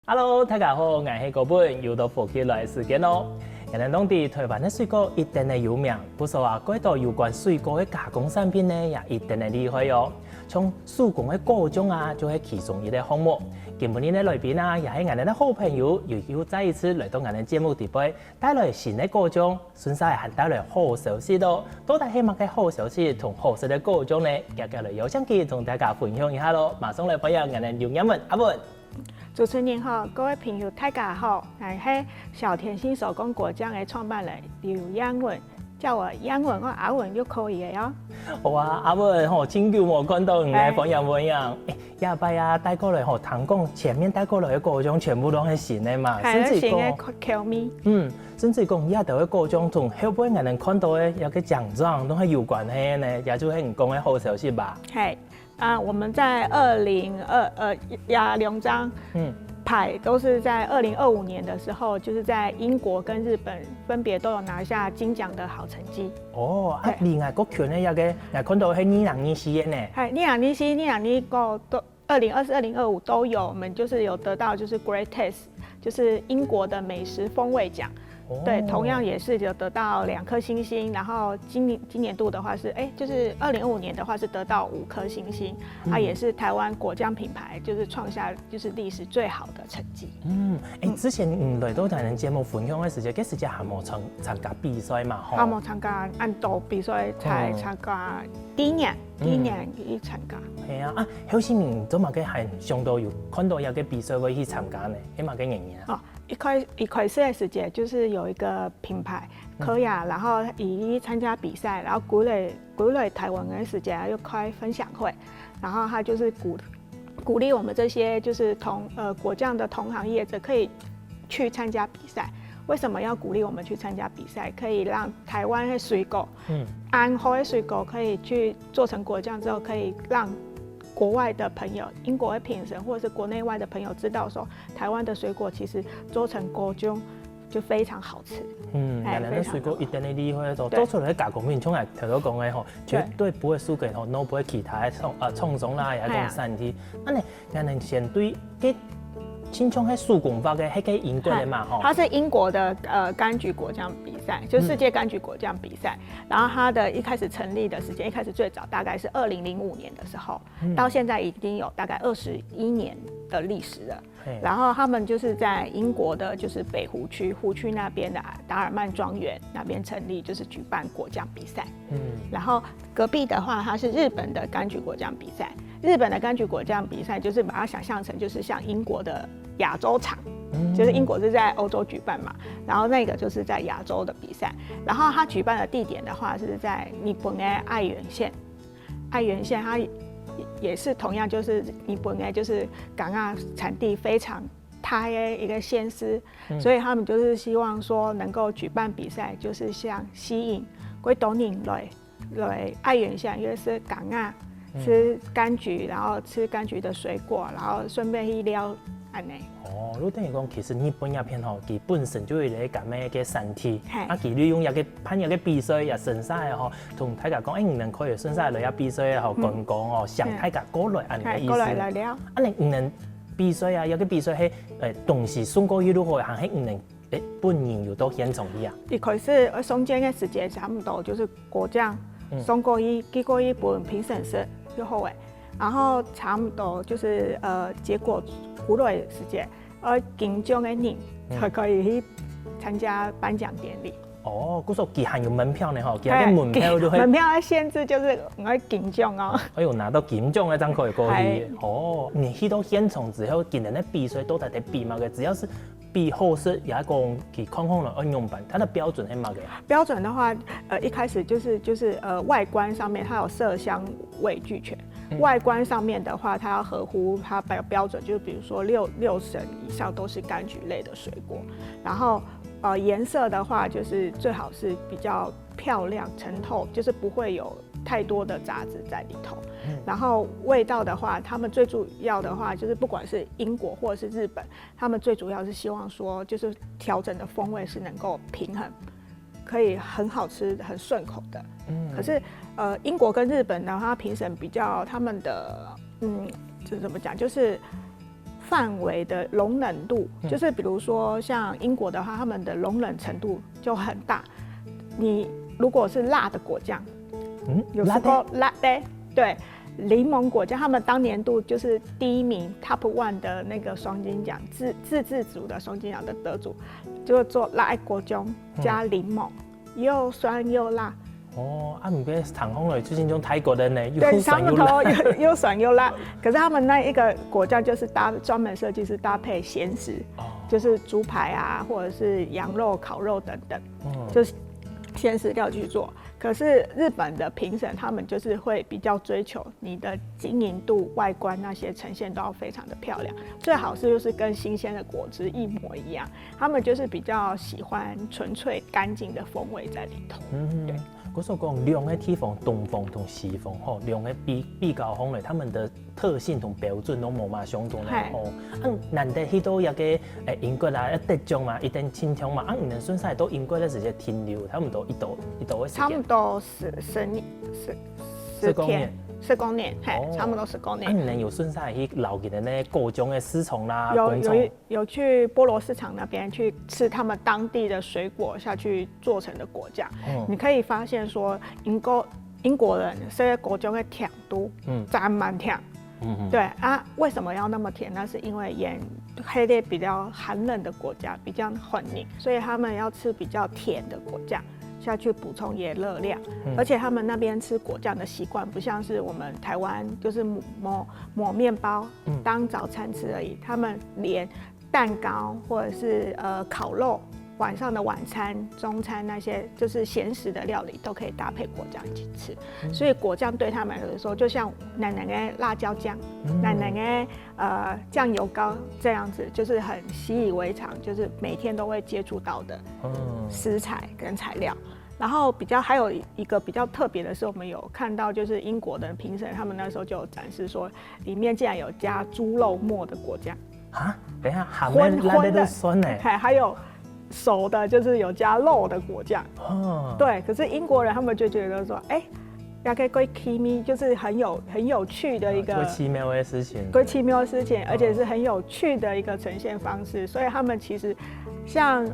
Hello， 大家好，我是高本，又到福气来的时间咯。人哋當地台灣的水果一定係有名，不過啊，嗰度有關水果的加工產品呢，也一定係厲害哦。從手工的果醬啊，就係其中一個項目。今日的來賓啊，也係我哋的好朋友，又再一次來到我哋節目地位，帶來新的果醬，順勢還帶來好消息咯。到底係乜嘅好消息同好食的果醬呢？接下來有請佢同大家分享一下咯。馬上來歡迎我哋劉英文阿文。主持人好，各位朋友大家好，我是小甜心手工果醬的創辦人劉英文，叫我英文或阿文就可以了喲。好啊，阿文好，真久冇看到你嘅朋友們樣。下擺啊帶過來吼，聽講前面帶過來嘅果醬全部都係新嘅嘛，甚至講口味。甚至講呢度嘅果醬同後邊我哋看到嘅有個獎狀都係有關係呢，也就係唔講嘅好消息吧。係。我們在兩張牌都是在2025年的時候，就是在英國跟日本分別都有拿下金獎的好成績。哦，另外國權呢有個，我看到係2024嘅呢。係2024、2025都2024、2025都有，我們就是有得到就是 Great Taste， 就是英國的美食風味獎。對，同樣也是有得到2顆星星，然後今年度的話是，就是2025年的話是得到5顆星星，也是台灣果醬品牌就是創下就是歷史最好的成績。之前來到台灣節目分享嘅時間，嗰時間還冇參加比賽嘛？還冇參加按道比賽，才參加第一年去參加。係啊，好似唔做乜嘅係上到有看到有嘅比賽會去參加呢？起碼嘅原因啊。一開始的時間就是有一個品牌可以然後以參加比賽，然後鼓勵台灣的時間又開分享會，然後他就是鼓勵我們這些就是果醬的同行業者可以去參加比賽。為什麼要鼓勵我們去參加比賽？可以讓台灣的水果，安好的水果可以去做成果醬之後，可以讓國外的朋友、英國的評審或者是國內外的朋友知道說，台灣的水果其實做成果醬就非常好吃。人哋水果一定係厲害到，多出來嘅加工品，從嚟頭都講嘅吼，絕對不會輸給吼，no 不會其他嘅廠商啦，也講產地。人哋先對嘅青葱係手工法嘅，係個英國嘅嘛吼。它是英國的柑橘果醬比賽，就世界柑橘果醬比賽。然後它的一開始成立的時間，一開始最早大概是2005年的時候，到現在已經有大概21年的歷史了。然後他們就是在英國的，就是北湖區那邊的達爾曼莊園那邊成立，就是舉辦果醬比賽。然後隔壁的話，它是日本的柑橘果醬比賽。日本的柑橘果醬比賽就是把它想象成就是像英國的亞洲場，就是英國是在歐洲舉辦嘛，然後那個就是在亞洲的比賽。然後它舉辦的地點的話是在日本的愛媛縣，愛媛縣它也是同樣就是日本的就是柑仔產地非常大的一個縣市，所以他們就是希望說能夠舉辦比賽，就是像吸引幾多人來愛媛縣，因為是柑仔。吃柑橘，然後吃柑橘的水果，然後順便去撩安尼。你等於講，其實日本鴉片吼，佢本身就係一個咁樣嘅產地，佢利用一個辦一個比賽，也順勢吼，同大家講，唔能可以順勢來一比賽吼，講吼，向大家過來安尼嘅意思。過來了。唔能比賽啊，有個比賽係東西送過去都好，還係唔能本人有到現場啲啊。一開始我送件嘅時間差唔多，就是果醬送過去，結果一本評審室。就好誒，然後差不多就是結果出來的時間，金獎的人才可以去參加頒獎典禮。嗰時候佢含有門票呢嗬，佢啲門票就係門票嘅限制就是我金獎哦。拿到金獎嘅張可以過去。你去到現場之後，見人哋比賽都係得比嘛嘅，只要是比好食，也講佢看看了應用版，它的標準係乜嘅？標準的話，一開始就是外觀上面它有色香味俱全。外觀上面的話，它要合乎它標準，就是比如說六成以上都是柑橘類的水果，然後顏色的話，就是最好是比較漂亮澄透，就是不會有太多的雜質在裡頭。然後味道的話，他們最主要的話就是不管是英國或者是日本，他們最主要是希望說，就是調整的風味是能夠平衡，可以很好吃、很順口的。可是英國跟日本呢，它評審比較他們的就是怎麼講，就是范围的容忍度，就是比如说像英国的话，他们的容忍程度就很大。你如果是辣的果酱，有吃过辣的？对，柠檬果酱，他们当年度就是第1名 Top 1的那个双金奖，自治组的双金奖的得主，就做辣的果酱加柠檬，又酸又辣。哦，不过糖烘类就是那种泰国的呢，对，他们都又酸又辣。可是他们那一个果酱就是专门设计是搭配咸食，就是猪排啊，或者是羊肉、烤肉等等，就是咸食料去做。可是日本的评审他们就是会比较追求你的晶莹度、外观那些呈现都要非常的漂亮，最好是就是跟新鲜的果汁一模一样。他们就是比较喜欢纯粹干净的风味在里头。对。我所讲两个地方，东方同西方，吼，两个比较风嘞，他们的特性同标准都无嘛相同嘞，吼。难得去到一个英国啊，一德州嘛，一定清通嘛，你能顺晒到英国咧直接停留，他们都一度的时间。差不多10天。10公年，差不多10公年。你能有顺晒去留起的那各种的丝虫啦，有去菠萝市场那边去吃他们当地的水果下去做成的果酱。你可以发现说，英国人这些果酱的甜度，真蛮甜。对啊，为什么要那么甜？那是因为黑的比较寒冷的果酱比较混凝，所以他们要吃比较甜的果酱。下去补充也热量，而且他们那边吃果酱的习惯不像是我们台湾，就是抹面包当早餐吃而已。他们连蛋糕或者是烤肉、晚上的晚餐、中餐那些就是咸食的料理都可以搭配果酱一起吃。所以果酱对他们来说，就像奶奶的辣椒酱、奶奶的酱油膏这样子，就是很习以为常，就是每天都会接触到的食材跟材料。然后还有一个比较特别的是，我们有看到就是英国的评审，他们那时候就有展示说，里面竟然有加猪肉末的果酱啊！等一下，混的酸呢，还有熟的，就是有加肉的果酱。对，可是英国人他们就觉得说，大概贵奇妙，就是很有趣的一个奇妙的事情，奇妙的事情，而且是很有趣的一个呈现方式。所以他们其实像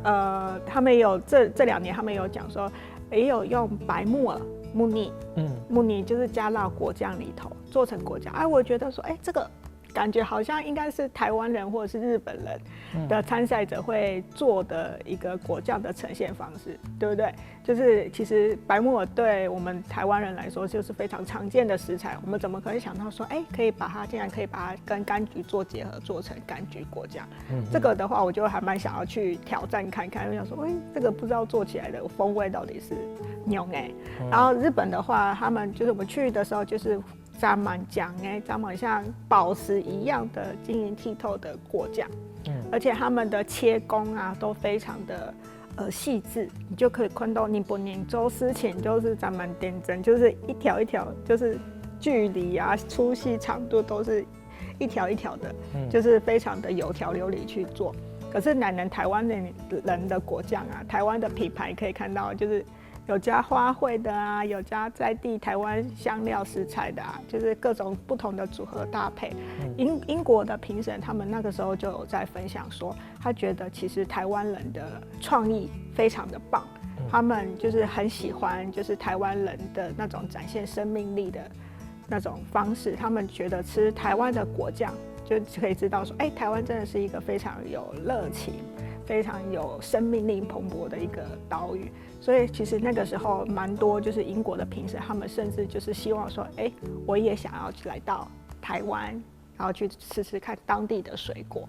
他们有这2年他们有讲说。也有用白木耳、木泥就是加到果酱里头做成果酱。我觉得说，这个感觉好像应该是台湾人或者是日本人的参赛者会做的一个果酱的呈现方式，对不对？就是其实白木耳对我们台湾人来说就是非常常见的食材，我们怎么可以想到说，竟然可以把它跟柑橘做结合，做成柑橘果酱？这个的话，我就还蛮想要去挑战看看，我想说，这个不知道做起来的风味到底是牛然后日本的话，他们就是我们去的时候就是沾满酱沾满像宝石一样的晶莹剔透的果酱，而且他们的切工啊都非常的细致，你就可以看到你不念周思前就是沾满点针，就是一条一条，就是距离啊、粗细、长度都是一条一条的，就是非常的有条有理去做。可是台湾人的果酱啊，台湾的品牌可以看到就是。有加花卉的啊，有加在地台湾香料食材的啊，就是各种不同的组合搭配。英国的评审他们那个时候就有在分享说，他觉得其实台湾人的创意非常的棒，他们就是很喜欢就是台湾人的那种展现生命力的那种方式，他们觉得吃台湾的果酱就可以知道说，台湾真的是一个非常有热情、非常有生命力蓬勃的一个岛屿。所以其实那个时候蛮多就是英国的评审，他们甚至就是希望说，我也想要来到台湾，然后去吃吃看当地的水果。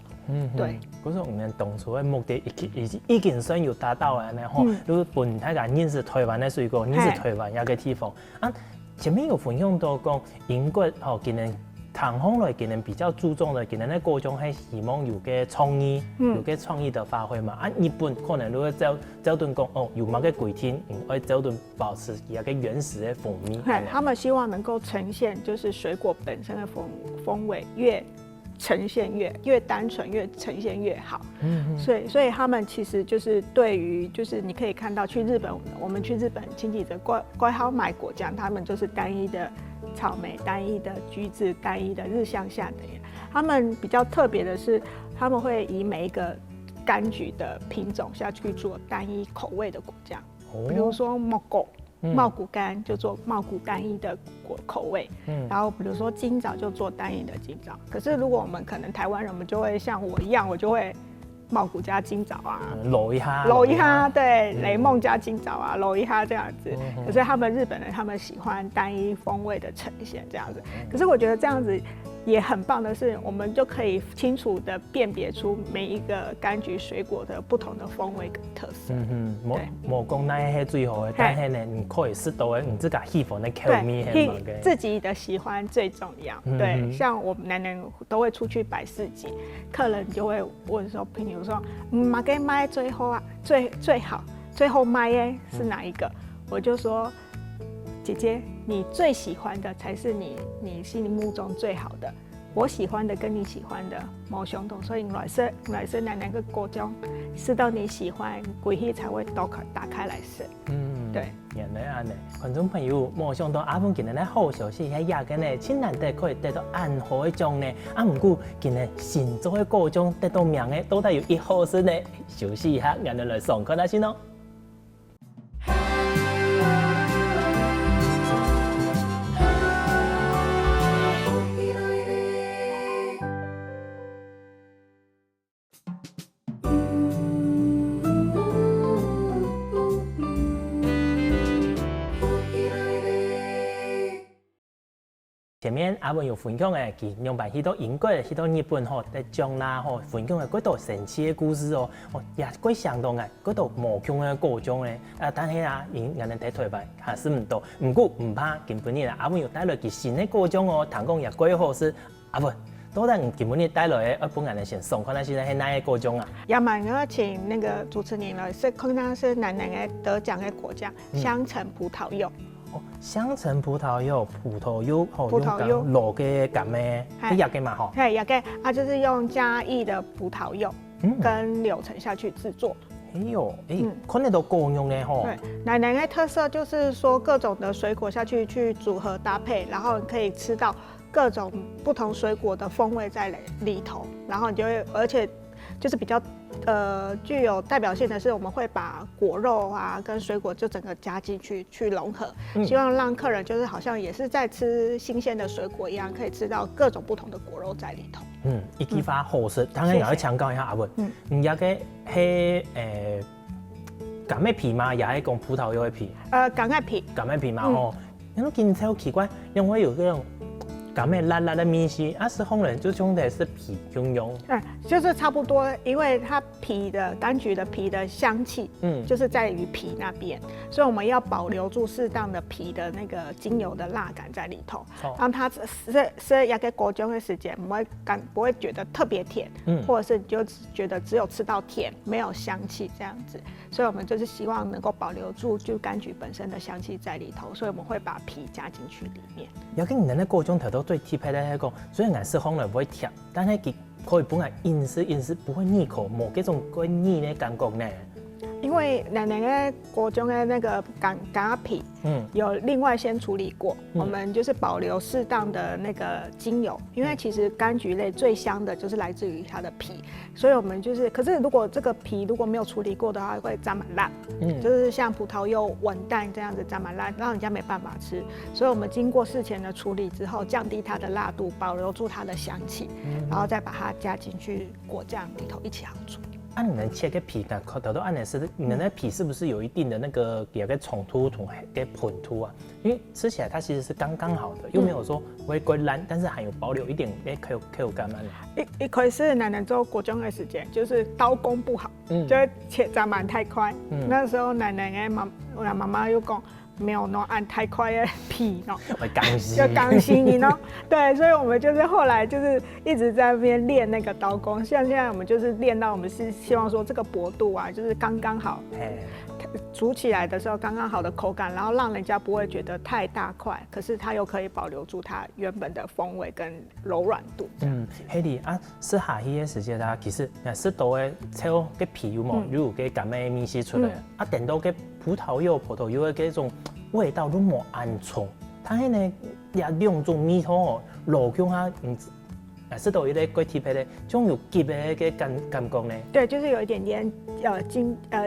对。嗰種我們當初的目的已經想要達到嘅呢，吼，如果本大家認識台灣的水果，認識台灣一個地方。前面有分享到講英國今年糖烘類今年比較注重的，今年的各種係希望有個創意，有個創意的發揮嘛。日本可能如果走頓講有某個規定，要走頓保持一個原始的風味。他們希望能夠呈現就是水果本身的風味越呈現越單純，越呈現越好。所以他們其實就是對於就是你可以看到去日本，我們去日本親戚者乖好買果醬，他們就是單一的草莓、單一的橘子、單一的日向夏的他们比较特别的是，他们会以每一个柑橘的品种下去做单一口味的果酱，比如说茂谷。茂谷柑就做茂谷单一的口味，然后比如说金枣就做单一的金枣。可是如果我们可能台湾人，我们就会像我一样，我就会茂谷加金枣啊，揉一下，对，雷梦加金枣啊，揉一下这样子。可是他们日本人他们喜欢单一风味的呈现这样子。可是我觉得这样子也很棒的是，我们就可以清楚的辨别出每一个柑橘水果的不同的风味跟特色。无讲那些最好的，但是呢，你可以适度的，你自己喜欢的口味，自己的喜欢最重要。对，像我们男人都会出去摆市集，客人就会问说，比如说，马给卖最后啊，最后卖耶是哪一个？我就说，姐姐，你最喜欢的才是你心目中最好的。我喜欢的跟你喜欢的没相同，所以来生奶奶个果酱，吃到你喜欢，鬼气才会打开来吃。对。原来安尼，观众朋友，没想到阿芬今日咧好消息，喺亚根咧，真难得可以得到暗号的奖呢。唔过今日新做的果酱得到名的，到底有一好事呢？休息一下，让咱来上课啦先咯。前面阿文有分享嘅，佢用辦許多英國、許多日本吼，在將啦吼分享嘅嗰道神奇嘅故事哦，也幾相當嘅嗰道無窮嘅果醬咧。但係啊，人哋睇台牌還是唔多，唔過唔怕，今本日阿文又帶來佢新嘅果醬哦，談講也幾好事。阿文，到底今本日帶來嘅，本人先送看那些係哪個果醬啊？要麼我請那個主持人了，是看到是奶奶嘅得獎嘅果醬，香橙葡萄柚。香橙葡萄柚，葡萄柚落嘅咁咩？你也嘅嘛吼？對，也嘅，它就是用嘉義的葡萄柚跟柳橙下去製作。看得到夠用嘅吼。對，奶奶嘅特色就是說各種的水果下去組合搭配，然後可以吃到各種不同水果的風味在裡頭，然後你就會，而且就是比較具有代表性的是，我們會把果肉啊跟水果就整個加進去融合，希望讓客人就是好像也是在吃新鮮的水果一樣，可以吃到各種不同的果肉在裡頭。一句話好食，當然也要強調一下阿文，也嘅係柑嘅皮嘛，也係講葡萄柚嘅皮。柑嘅皮。柑嘅皮嘛吼，你都見超奇怪，因為有嗰種。柑嘅辣辣的米西，是烘人就用的是皮用。就是差不多，因為它皮的柑橘的皮的香氣，就是在於皮那邊，所以我們要保留住適當的皮的那個精油的辣感在裡頭，讓它吃一個果醬的時間不會覺得特別甜，或者是你就覺得只有吃到甜，沒有香氣這樣子，所以我們就是希望能夠保留住就柑橘本身的香氣在裡頭，所以我們會把皮加進去裡面。有啲人咧果醬頭都最貼切咧係講，雖然顏色烘嚟唔會甜，但係佢可以本來飲食不會膩口，冇嗰種過膩嘅感覺呢。因為奶奶的果醬的那個柑皮，有另外先處理過，我們就是保留適當的那個精油，因為其實柑橘類最香的就是來自於它的皮，所以我們就是，可是如果這個皮如果沒有處理過的話，會沾滿辣，就是像葡萄柚穩蛋這樣子沾滿辣，讓人家沒辦法吃，所以我們經過事前的處理之後，降低它的辣度，保留住它的香氣，然後再把它加進去果醬裡頭一起熬煮。你能切個皮呢？頭都按的是，你的皮是不是有一定的那個有個衝突同個噴突啊？因為吃起來它其實是剛剛好的，又沒有說會過爛，但是還有保留一點口感嘛。一開始奶奶做果醬的時間，就是刀工不好，就切沾滿太快。那時候奶奶我媽媽又講。沒有弄按太快的皮喏，就剛洗你喏。對，所以我們就是後來就是一直在那邊練那個刀工。像現在我們就是練到我們是希望說這個薄度啊，就是剛剛好，煮起來的時候剛剛好的口感，然後讓人家不會覺得太大塊，可是它又可以保留住它原本的風味跟柔軟度。係啲啊，吃下去嘅時間啊，其實適度嘅抽個皮有冇，如果嘅咁嘅米絲出來，等到嘅葡萄柚嘅嗰種味道都冇安重，但係呢也兩種米湯哦，落去下还是都一个过铁皮的，种有急的那个感觉呢？对，就是有一点点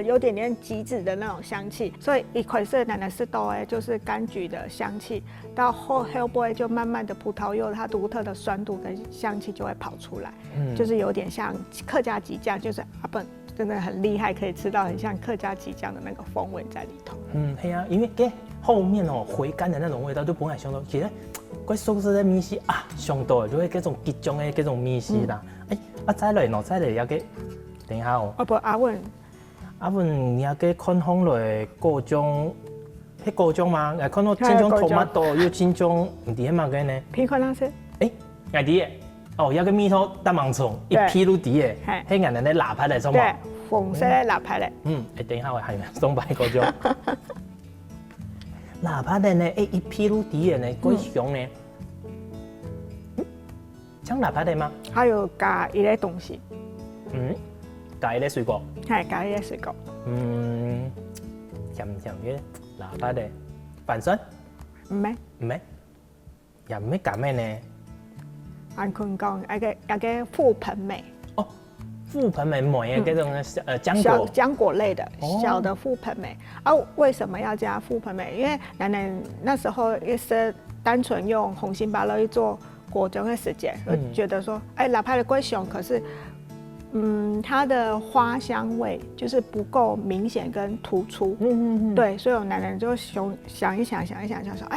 有点点极致的那种香气，所以一开始奶奶是都就是柑橘的香气，到后尾就慢慢的葡萄柚它独特的酸度跟香气就会跑出来，就是有点像客家鸡酱，就是阿本真的很厉害，可以吃到很像客家鸡酱的那个风味在里头。对啊，因为给后面回甘的那种味道，就本来想到其实。嗰素食的米絲啊，上到就係嗰種結種嘅嗰種米絲啦。再來再來，等一下哦。不，阿文，也嘅看空來嗰種，係嗰種嘛？看到真種토마토又真種唔知係嘛嘅呢？偏看那些。係啲嘅。哦，有個米頭大芒蟲，一批都啲嘅，係人哋臘排嚟送嘛？對，紅色嘅臘排嚟。等一下我係咪送擺嗰種？臘排的呢，一批都啲嘅呢，嗰種呢？像腊八的吗？还有加一类东西。加一类水果。系加一类水果。咸嘅腊八的，反酸？唔咩？又唔咩加咩呢？按坤讲，一个覆盆梅。哦，覆盆梅梅嘅嗰種漿果。漿果类的小的覆盆梅。为什么要加覆盆梅？因为奶奶那时候也是单纯用红心芭乐去做。果中的时间，我觉得说，哪怕的龟熊，可是，它的花香味就是不够明显跟突出，对，所以我奶奶就想一想，就说，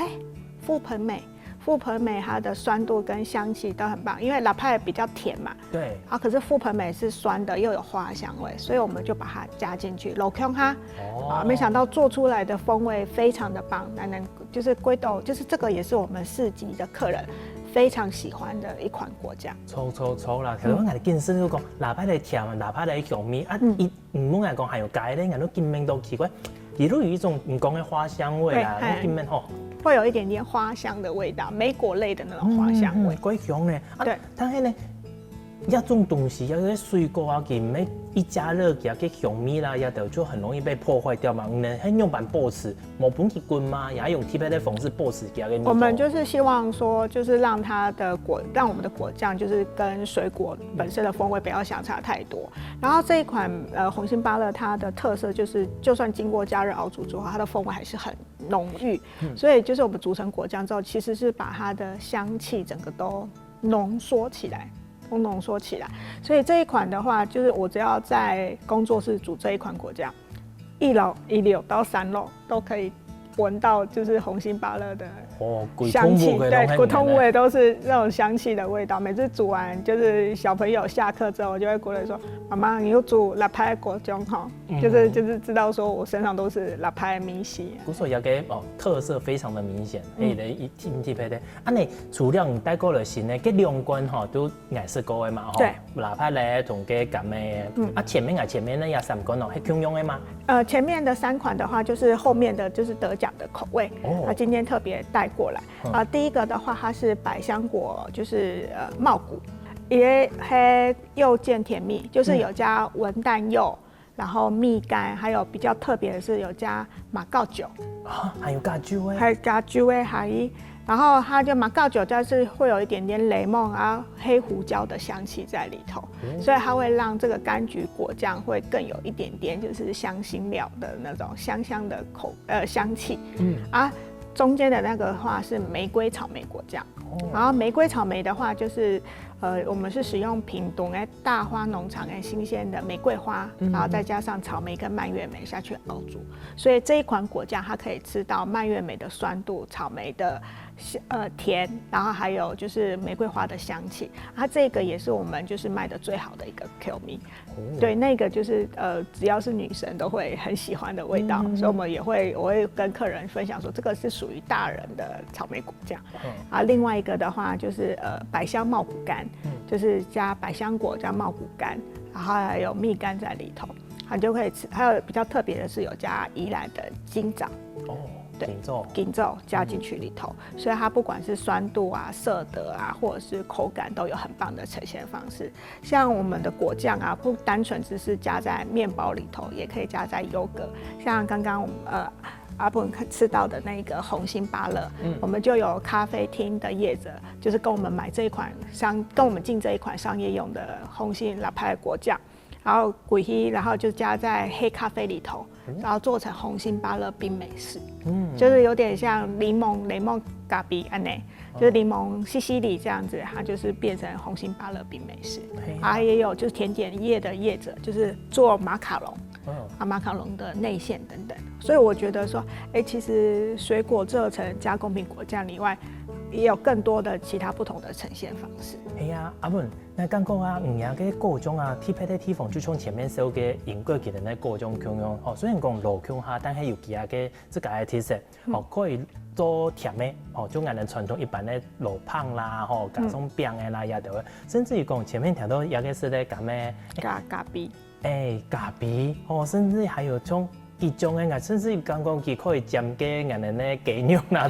覆盆梅它的酸度跟香气都很棒，因为拉派比较甜嘛，对，可是覆盆梅是酸的，又有花香味，所以我们就把它加进去，镂空它，没想到做出来的风味非常的棒，奶奶就是龟豆，就是这个也是我们市集的客人。非常喜欢的一款果酱，錯啦！其實我哋見識都講，哪怕你甜，哪怕你香味，唔好講還有加咧，人都見面都奇怪，也都有一種唔講嘅花香味啦，見面會有一點點花香的味道，莓果類的那種花香味，鬼香咧。對，但係咧，一種東西，有啲水果啊，佢唔係一加熱嘅嘅香味啦，也就很容易被破壞掉嘛。我們用板保持，冇本去滾嘛，也用特別的方式保持嘅嘅。我們就是希望說，就是讓我們的果醬就是跟水果本身的風味不要相差太多。然後這一款紅心芭樂，它的特色就是，就算經過加熱熬煮之後，它的風味還是很濃郁。所以就是我們煮成果醬之後，其實是把它的香氣整個都濃縮起來。所以這一款的話，就是我只要在工作室煮這一款果醬，1樓、2樓到3樓都可以聞到，就是紅心芭樂的香氣，對，骨通味都是那種香氣的味道。每次煮完，就是小朋友下課之後，我就會過來說：“媽媽，你又煮臘排果醬哈？”就是知道說我身上都是臘排米系。所以有個特色非常的明顯，一特別的。你除了你帶過來新的，嗰兩罐都顏色高的嘛，對，臘排咧同嘅咁嘅。前面呢有3罐係共用的嗎？前面的3款的話，就是後面的就是得獎的口味。今天特別帶過來。第一個的話，它是百香果，就是茂谷，也黑柚漸甜蜜，就是有加文旦柚，然後蜜柑，還有比較特別的是有加馬告酒還有加酒味，還有加酒味還有。然後它就馬告酒，但是會有一點點雷夢啊、黑胡椒的香氣在裡頭，所以它會讓這個柑橘果醬會更有一點點就是香辛料的那種香香的香氣。中間的那個的話是玫瑰草莓果醬，然後玫瑰草莓的話就是我們是使用屏東的大花農場的新鮮的玫瑰花，然後再加上草莓跟蔓越莓下去熬煮，所以這一款果醬它可以吃到蔓越莓的酸度、草莓的甜，然後還有就是玫瑰花的香氣。它這個也是我們就是賣的最好的一個 Q 蜜，對，那個就是只要是女生都會很喜歡的味道，所以我會跟客人分享說，這個是屬於大人的草莓果醬。另外一個的話就是百香茂谷柑，就是加百香果加茂谷柑，然後還有蜜柑在裡頭，你就可以吃。還有比較特別的是有加宜蘭的金棗。金棗加進去裡頭，所以它不管是酸度啊、色澤啊，或者是口感都有很棒的呈現方式。像我們的果醬啊，不單純只是加在麵包裡頭，也可以加在優格。像剛剛我們阿本吃到的那个红心芭乐，我们就有咖啡厅的业者，就是跟我们买这一款跟我们进这一款商业用的红心拉派果酱，然后鬼黑，然后就加在黑咖啡里头，然后做成红心芭乐冰美式，就是有点像柠檬咖啡安内，就是柠檬西西里这样子，它就是变成红心芭乐冰美式。啊，也有就是甜点业的业者，就是做马卡龙。马卡龙的内馅等等，所以我觉得说，其实水果做成加工品果酱以外，也有更多的其他不同的呈现方式。哎呀，阿文，那刚讲啊，个果酱啊，特别的地方就从前面说嘅英国嘅那果酱腔样，虽然讲老腔下，但係有其他嘅自家嘅特色，可以做甜的，就按咱传统一般的卤胖啦，加上饼的啦，也都，甚至于讲前面听到也个是咧加咩？咖啡。咖啡甚至还有种几种的，甚至刚刚佢可以沾嘅人哋咧雞肉啦，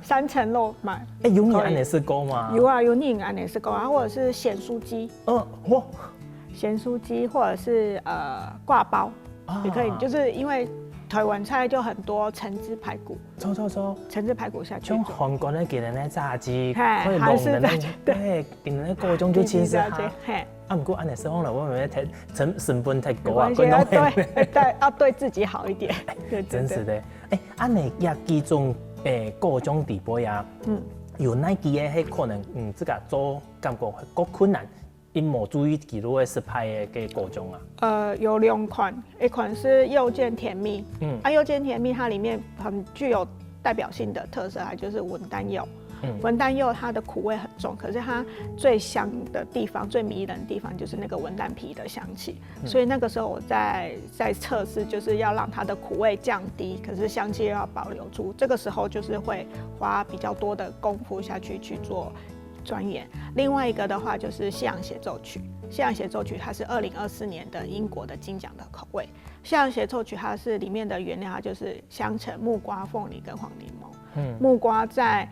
三层肉嘛。有你安尼試過嗎？有啊，有你安尼試過啊，或者是鹹酥雞。鹹酥雞或者是掛包也可以，就是因為台灣菜就很多橙汁排骨，橙汁排骨下去。像韓國咧，給人咧炸雞，可以弄的那對，給人咧果醬就其實哈。啊，不過安尼說講了，我們要成本太高啊，要對自己好一點。真是的。安尼也幾種果醬地杯啊，有哪幾個係可能這個做感覺夠困難？因冇注意記錄的失敗的果醬啊？有2款，一款是柚见甜蜜，柚见甜蜜它里面很具有代表性的特色，它就是文旦柚。文旦柚它的苦味很重，可是它最香的地方、最迷人的地方就是那个文旦皮的香气。所以那个时候我在测试，就是要让它的苦味降低，可是香气又要保留住。这个时候就是会花比较多的功夫下去做钻研。另外一个的话就是西洋协奏曲，西洋协奏曲它是2024年的英国的金奖的口味。西洋协奏曲它是里面的原料，它就是香橙、木瓜、凤梨跟黄柠檬。木瓜在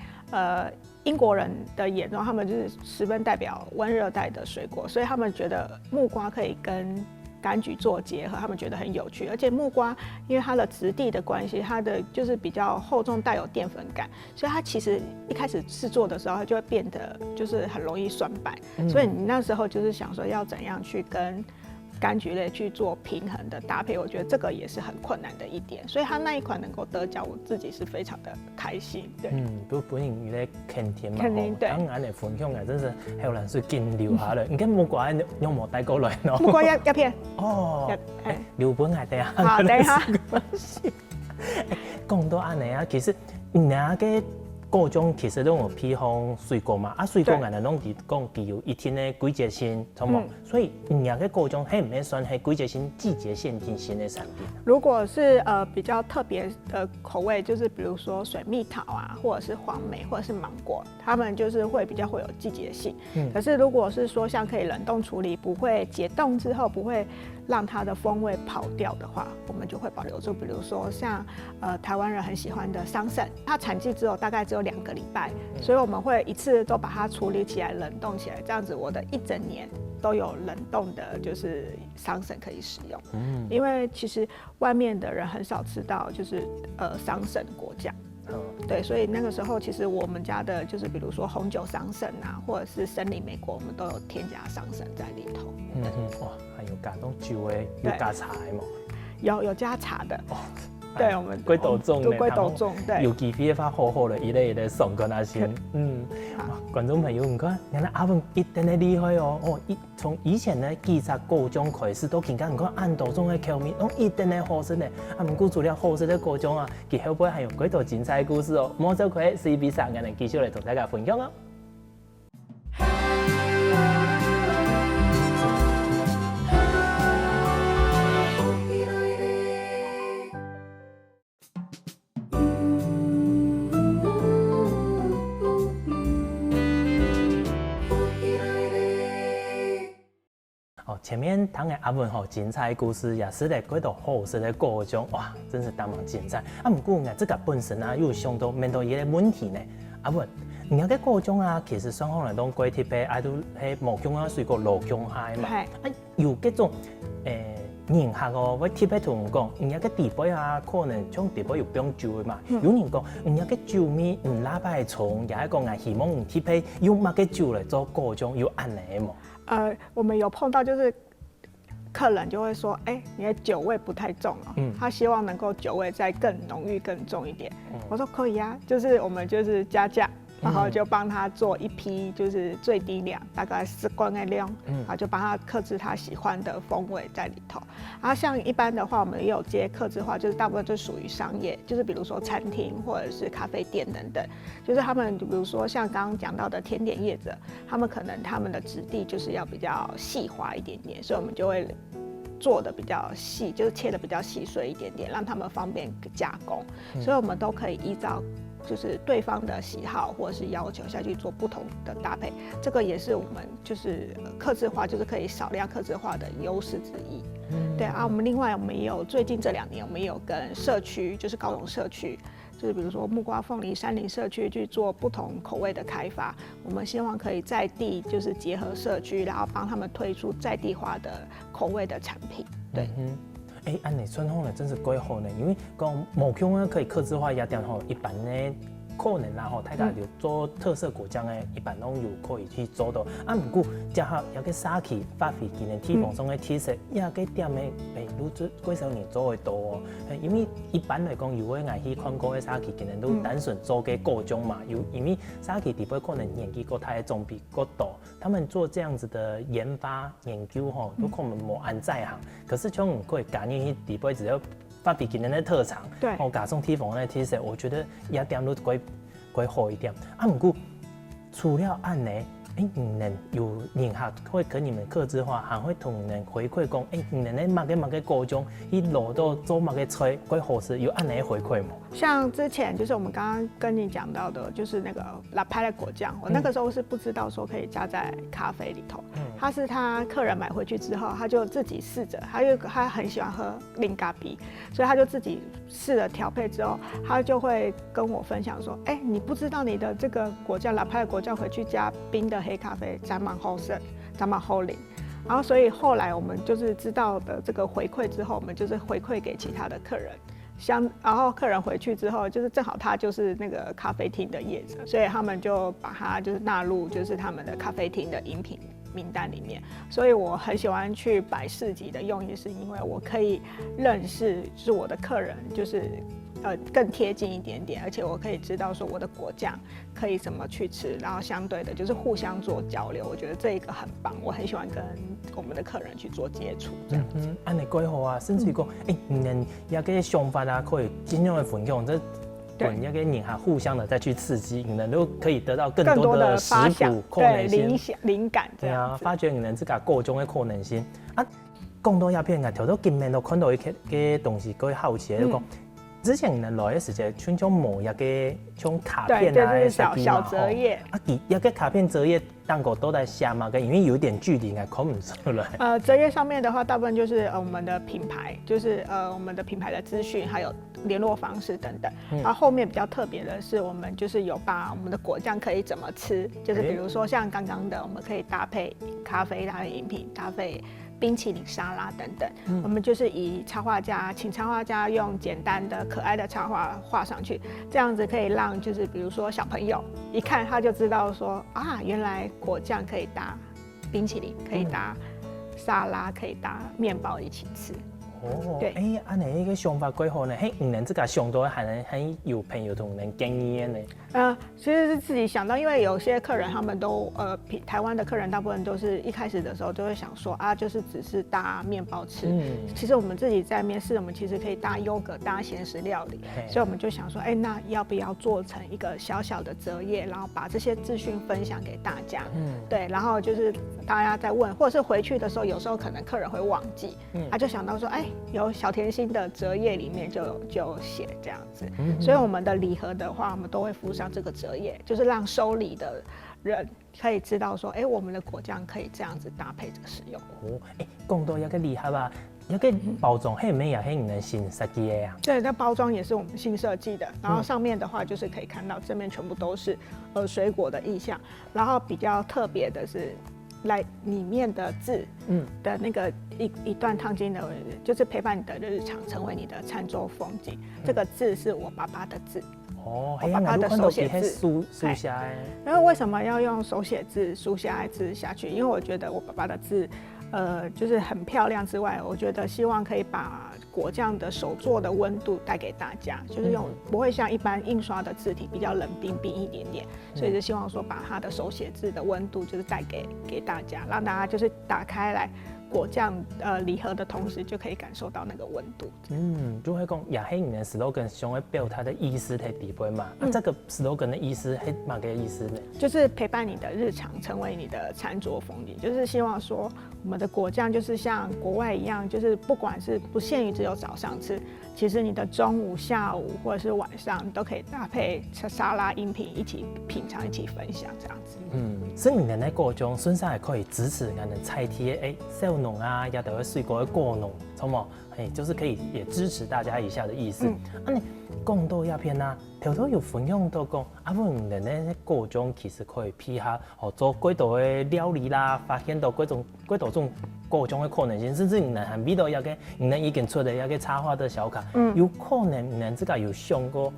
英国人的眼中，他们就是十分代表温热带的水果，所以他们觉得木瓜可以跟柑橘做结合，他们觉得很有趣。而且木瓜因为它的质地的关系，它的就是比较厚重，带有淀粉感，所以它其实一开始制作的时候，它就会变得就是很容易酸败。所以你那时候就是想说要怎样去跟柑橘类去做平衡的搭配，我觉得这个也是很困难的一点，所以它那一款能够得奖，我自己是非常的开心。对，本人有咧肯甜嘛，对，当然的分享啊，真是还有人是紧留下来。你看木瓜有冇带过来喏？木瓜要片留本下等下。好，等一下。讲到安尼啊，其实那个果醬其實都有偏向水果嘛，水果人哋攏講具有一定的季節性，錯冇？所以個果醬係唔係算係季節性、季節限定性的產品？如果是比較特別的口味，就是比如說水蜜桃啊，或者是黃莓，或者是芒果，它們就是會比較會有季節性。可是如果是說像可以冷凍處理，不會解凍之後不會讓它的風味跑掉的話，我們就會保留住。比如說像台灣人很喜歡的桑葚，它產季大概只有2個禮拜，所以我們會一次都把它處理起來、冷凍起來，這樣子我的一整年都有冷凍的，就是桑葚可以使用。因為其實外面的人很少吃到就是桑葚果醬。对，所以那个时候其实我们家的就是比如说红酒桑葚啊，或者是森林莓果，我们都有添加桑葚在里头。哇，还有加种酒的，有加茶的吗？有加茶的。对，我们龟斗粽龟斗粽，对，有機會發好好的一類的送給那些，觀眾朋友唔該，原來阿文一定係厲害哦！從以前呢記載果醬開始到而家，唔講按多種嘅口味，一定係好食嘅。唔過除了好食嘅果醬啊，佢後邊還有幾多精彩故事哦！莫走開，CB 3我哋繼續嚟同大家分享哦。前面谈的阿文精彩故事也是咧，幾多好食的果醬，哇，真是當堂精彩。不過這個本身啊，又想到面對一個問題呢。阿文，而家嘅果醬啊，其實雙方嚟講，貴鐵嘅愛都係無強啊，水果落強蟹嘛。有嗰種人客哦，我特别同人讲，人家个地杯啊，可能像地杯有不用酒的嘛。有人讲，人家个酒咪拉白葱，也係講啊，希望特別用乜嘅酒嚟做各種有安尼冇？我们有碰到就是客人就会说，你的酒味不太重哦，他希望能够酒味再更浓郁、更重一点。我说可以啊，就是我们就是加价。然后就帮他做一批，就是最低量，大概10罐的量，然后就帮他客制他喜欢的风味在里头。然后像一般的话，我们也有接客制化，就是大部分就属于商业，就是比如说餐厅或者是咖啡店等等，就是他们比如说像刚刚讲到的甜点业者，他们可能他们的质地就是要比较细滑一点点，所以我们就会做的比较细，就是切的比较细碎一点点，让他们方便加工。所以我们都可以依照就是对方的喜好或者是要求下去做不同的搭配，这个也是我们就是客制化，就是可以少量客制化的优势之一。对啊，我们另外我们也有最近这2年，我们也有跟社区，就是高雄社区，就是比如说木瓜、凤梨、山林社区去做不同口味的开发。我们希望可以在地就是结合社区，然后帮他们推出在地化的口味的产品。对。安尼算好呢，真是几好呢。因为讲某腔呢可以客制化夜店吼，一般呢可能啦吼，大家就做特色果酱呢，一般拢有可以去做到。不过结合也个沙琪发挥今年地方上的特色，也个店的如几少年做会多哦。因为一般来讲，如果爱去看过的沙琪，今年都单纯做个果酱嘛，因为沙琪地方可能年纪过太总比过大，他们做这样子的研发研究吼，都可能无安在行。可是像可以感应去地方只要发挥今年的特长，对，加上地方的特色，我觉得也点都归好一点。不过除了安呢，人有人客会跟你们客制化，还会同人回馈讲，人咧乜嘅果酱，去落到做乜嘅菜，归好吃，有安尼回馈吗？像之前就是我们刚刚跟你讲到的，就是那个拉派的果酱，我那个时候是不知道说可以加在咖啡里头。他是他客人买回去之后，他就自己试着，他很喜欢喝零咖啡，所以他就自己试了调配之后，他就会跟我分享说，你不知道你的这个果酱拉派的果酱回去加冰的黑咖啡，沾满后生，沾满后淋。然后所以后来我们就是知道的这个回馈之后，我们就是回馈给其他的客人。然后客人回去之后，就是正好他就是那个咖啡厅的业者，所以他们就把他就是纳入就是他们的咖啡厅的饮品名单里面。所以我很喜欢去摆市集的用意，是因为我可以认识就是我的客人，就是更贴近一点点，而且我可以知道说我的果酱可以怎么去吃，然后相对的就是互相做交流，我觉得这一个很棒，我很喜欢跟我们的客人去做接触，这样子。安尼几好啊，甚至于讲，人也个想法啊，可以尽量的分享，这对也个人哈互相的再去刺激，你们都可以得到更多的食谱可能性、灵感这样子。发掘你们自家各种的可能性啊。讲到鸦片啊，条到今年都看到一个东西，各位好奇就讲。之前人来的时间，像种某一个像卡片啊，对，小折页一个卡片折页，单个都在下嘛，因为有点距离，看不出来。折页上面的话，大部分就是我们的品牌，就是我们的品牌的资讯，还有联络方式等等。然后后面比较特别的是，我们就是有把我们的果酱可以怎么吃，就是比如说像刚刚的，我们可以搭配咖啡、搭配饮品、搭配冰淇淋、沙拉等等，我们就是以插画家，请插画家用简单的、可爱的插画画上去，这样子可以让就是比如说小朋友一看他就知道说啊，原来果酱可以搭冰淇淋，可以搭沙拉，可以搭面包一起吃。对，安尼个想法几好呢？人这个想到还很有朋友同人经验呢。其实是自己想到，因为有些客人他们都台湾的客人大部分都是一开始的时候就会想说啊，就是只是搭面包吃。其实我们自己在面试，我们其实可以搭优格、搭咸食料理，所以我们就想说，那要不要做成一个小小的折页，然后把这些资讯分享给大家？对，然后就是大家在问，或者是回去的时候，有时候可能客人会忘记，他就想到说，有小甜心的折页里面就写这样子，所以我们的礼盒的话，我们都会附上这个折页，就是让收礼的人可以知道说，我们的果酱可以这样子搭配着使用。讲到一个礼盒啊，一个包装里面也是你们新设计的呀？对，那包装也是我们新设计的，然后上面的话就是可以看到正面全部都是水果的意象，然后比较特别的是。来里面的字，的那个一段烫金的，就是陪伴你的日常，成为你的餐桌风景。这个字是我爸爸的字。哦，我爸爸的手写字书下来。然后为什么要用手写字书下来字下去？因为我觉得我爸爸的字，就是很漂亮之外，我觉得希望可以把果酱的手做的温度带给大家，就是不会像一般印刷的字体比较冷冰冰一点点，所以就希望说把他的手写字的温度就是带给大家，让大家就是打开来。果酱礼盒的同时，就可以感受到那个温度。就会讲也是你的 slogan 想要表它的意思在底部嘛。那这个 slogan 的意思是哪个意思呢？就是陪伴你的日常，成为你的餐桌风景。就是希望说，我们的果酱就是像国外一样，就是不管是不限于只有早上吃，其实你的中午、下午或者是晚上，你都可以搭配沙拉、饮品一起品尝、一起分享这样子。所以你的果酱顺便也可以支持咱的菜体小农啊，也都会水果的果农，错冇？就是可以也支持大家一下的意思。你讲到鸦片啊，头头有分享到讲，问人的果酱其实可以批下做几道的料理啦，发现到几道种果酱的可能性，甚至你能味道也个，你能已经出的也个插花的小卡，有可能你能自个有想过，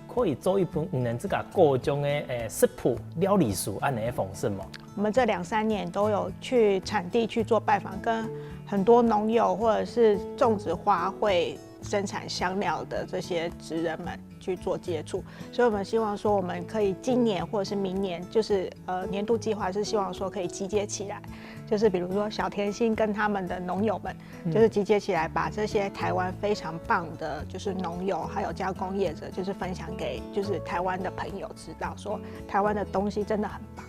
可以做一本你能自个果酱的食谱料理书按哪方式吗？我们这2-3年都有去产地去做拜访，跟很多农友或者是种植花卉、生产香料的这些职人们去做接触，所以我们希望说，我们可以今年或者是明年，就是年度计划是希望说可以集结起来，就是比如说小甜心跟他们的农友们，就是集结起来，把这些台湾非常棒的，就是农友还有加工业者，就是分享给就是台湾的朋友知道，说台湾的东西真的很棒。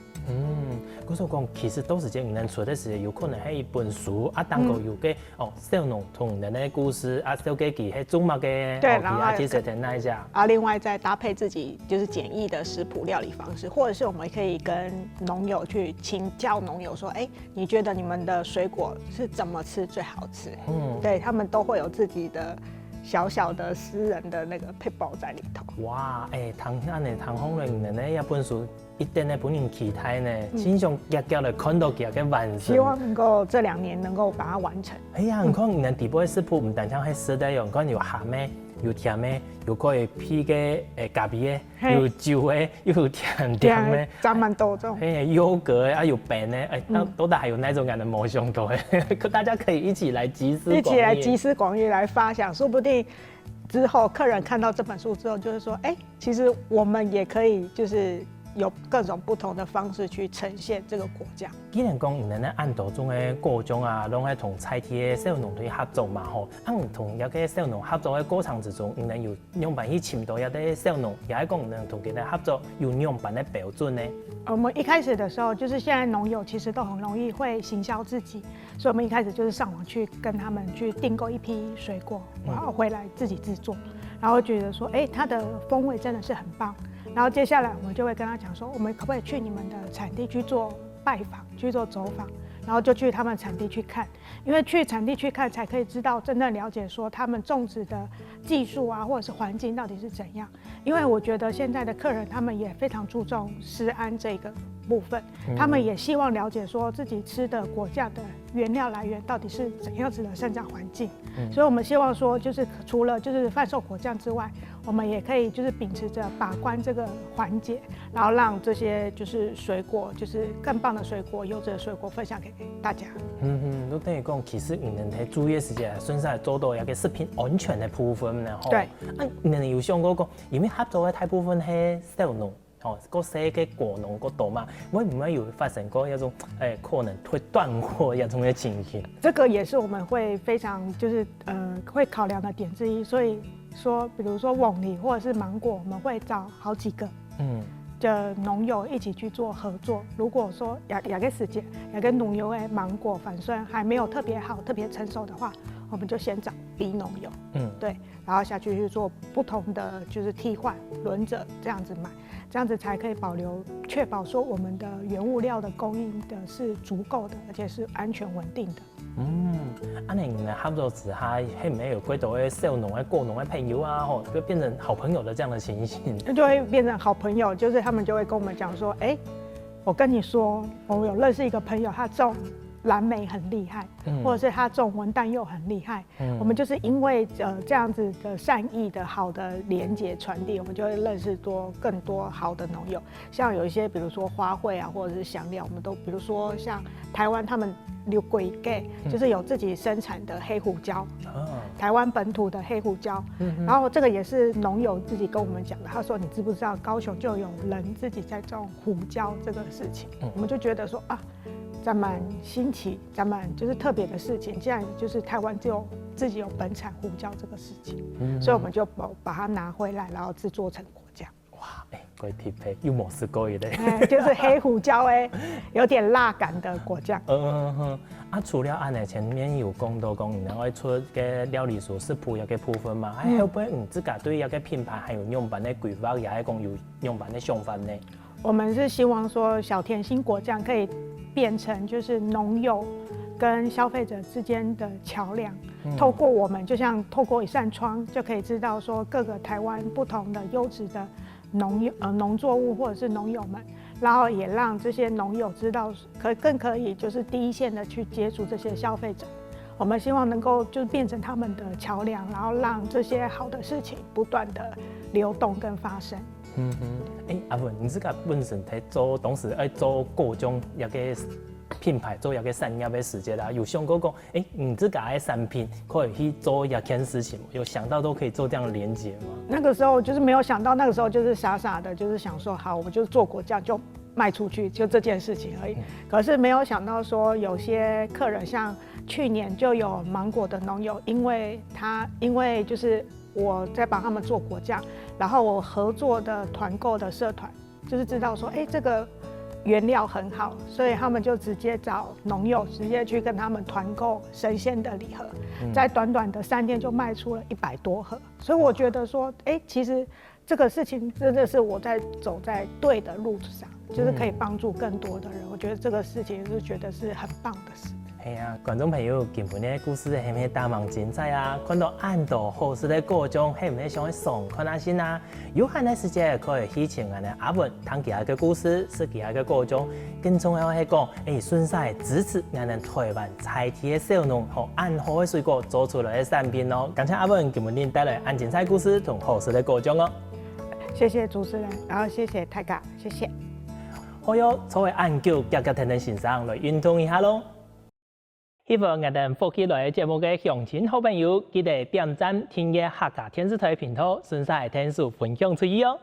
我说讲，其实都是这能出的是有可能係一本書當個有嘅小農同人的故事小給佢係種物嘅，對，然後其實挺那一下另外再搭配自己就是簡易的食譜料理方式，或者是我們可以跟農友去請教農友說，你覺得你們的水果是怎麼吃最好吃？對，他們都會有自己的小小的私人的那個撇步在裡頭。哇，唐鳳玲人的一本書。一定的本人期待呢，心上夾夾來看到佢嘅完成。希望能夠這2年能夠把它完成。你看你哋底部嘅食譜唔單止係食得用，你看有鹹嘅，有甜嘅，又可以配嘅咖喱嘅，有酒嘅，又甜嘅，沾滿多種。優格嘅，有餅嘅，都還有那種咁嘅冇想到嘅，大家可以一起來集思廣益來發想，說不定之後客人看到這本書之後，就是說，其實我們也可以就是有各種不同的方式去呈現這個果醬。既然講你哋按道中嘅果醬啊，攏係同菜地嘅小農去合作嘛吼，同一個小農合作嘅過程之中，你哋有樣板去尋到一啲小農，也係講你哋同佢哋合作有樣板嘅標準呢？我們一開始的時候，就是現在農友其實都很容易會行銷自己，所以我們一開始就是上網去跟他們去訂購一批水果，然後回來自己製作，然後覺得說，它的風味真的是很棒。然後接下來我們就會跟他講說，我們可不可以去你們的產地去做拜訪，去做走訪，然後就去他們產地去看，因為去產地去看才可以知道真正了解說他們種植的技術啊，或者是環境到底是怎樣。因為我覺得現在的客人他們也非常注重食安這個部分，他們也希望了解說自己吃的果醬的原料來源到底是怎樣子的生長環境。所以我們希望說，就是除了就是販售果醬之外，我們也可以就是秉持着把關這個環節，然後讓這些就是水果，就是更棒的水果、優質的水果分享給大家。都等於講，其實你們喺注意時間，順勢做到一個食品安全的部分呢。對。你哋有想過講，因為合作嘅大部分係小農。個些嘅果農嗰度嘛，會唔會有發生過一種可能會斷貨一種嘅情形？這個也是我們會非常就是會考量的點之一。所以說，比如說鳳梨或者是芒果，我們會找好幾個的農友一起去做合作。如果說有個時間，有個農友嘅芒果反酸還沒有特別好、特別成熟的話，我們就先找 B 農友，對，然後下去做不同的就是替換輪着這樣子買。這樣子才可以確保說我們的原物料的供應的是足夠的，而且是安全穩定的。你們合作之下，係唔係有幾多嘅小農嘅果農嘅朋友啊？就變成好朋友的這樣的情形？就會變成好朋友，就是他們就會跟我們講說，我跟你说，我有认识一个朋友，他种蓝莓很厉害，或者是他种文旦柚很厉害。我们就是因为这样子的善意的好的连结传递，我们就会认识更多好的农友。像有一些比如说花卉啊，或者是香料，我们都比如说像台湾他们有鬼给，就是有自己生产的黑胡椒，台湾本土的黑胡椒。然后这个也是农友自己跟我们讲的，他说你知不知道高雄就有人自己在种胡椒这个事情？我们就觉得说啊。咱们新奇，咱们就是特别的事情，既然就是台湾自己有本产胡椒这个事情，所以我们就把它拿回来，然后制作成果酱。哇，贵体配又莫是贵的，就是黑胡椒有点辣感的果酱。除了安尼前面有讲到讲，然后出个料理所食谱有个部分嘛，会不会自家对一个品牌还有样板的规划，也係講有样板的想法呢？我们是希望说小甜心果酱可以变成就是农友跟消费者之间的桥梁，透过我们就像透过一扇窗，就可以知道说各个台湾不同的优质的农作物或者是农友们，然后也让这些农友知道，更可以就是第一线的去接触这些消费者。我们希望能够就变成他们的桥梁，然后让这些好的事情不断的流动跟发生。阿文，你自己本身在做当时做各种一个品牌，做一个产业的时间啦，有想过讲，你自己的产品可以去做一件事情吗？有想到都可以做这样的连接吗？那个时候就是没有想到，那个时候就是傻傻的，就是想说，好，我们就做果酱就卖出去，就这件事情而已。可是没有想到说，有些客人像去年就有芒果的农友，因为就是我在帮他们做果酱，然后我合作的团购的社团就是知道说，这个原料很好，所以他们就直接找农友，直接去跟他们团购神仙的礼盒，在短短的3天就卖出了100多盒。所以我觉得说，其实这个事情真的是我走在对的路上，就是可以帮助更多的人。我觉得这个事情是觉得是很棒的事。观众朋友，今天的故事係咪大忙精彩啊？看到按道好食的果醬，係唔係想去送看下先啊？有閒的時間可以去請我哋阿文聽其他嘅故事，食其他嘅果醬。更重要係講，順勢支持我哋台灣在地嘅小農和按好嘅水果做出來嘅產品咯。感謝阿文今日帶來按精彩故事同好食的果醬哦。謝謝主持人，然後謝謝大家，謝謝。好喲，作為按腳夾夾聽聽欣賞來運動一下咯。希望我哋福起來節目嘅鄉親好朋友，記得點讚訂閱客家電視台頻道，順勢聽數分享出去哦。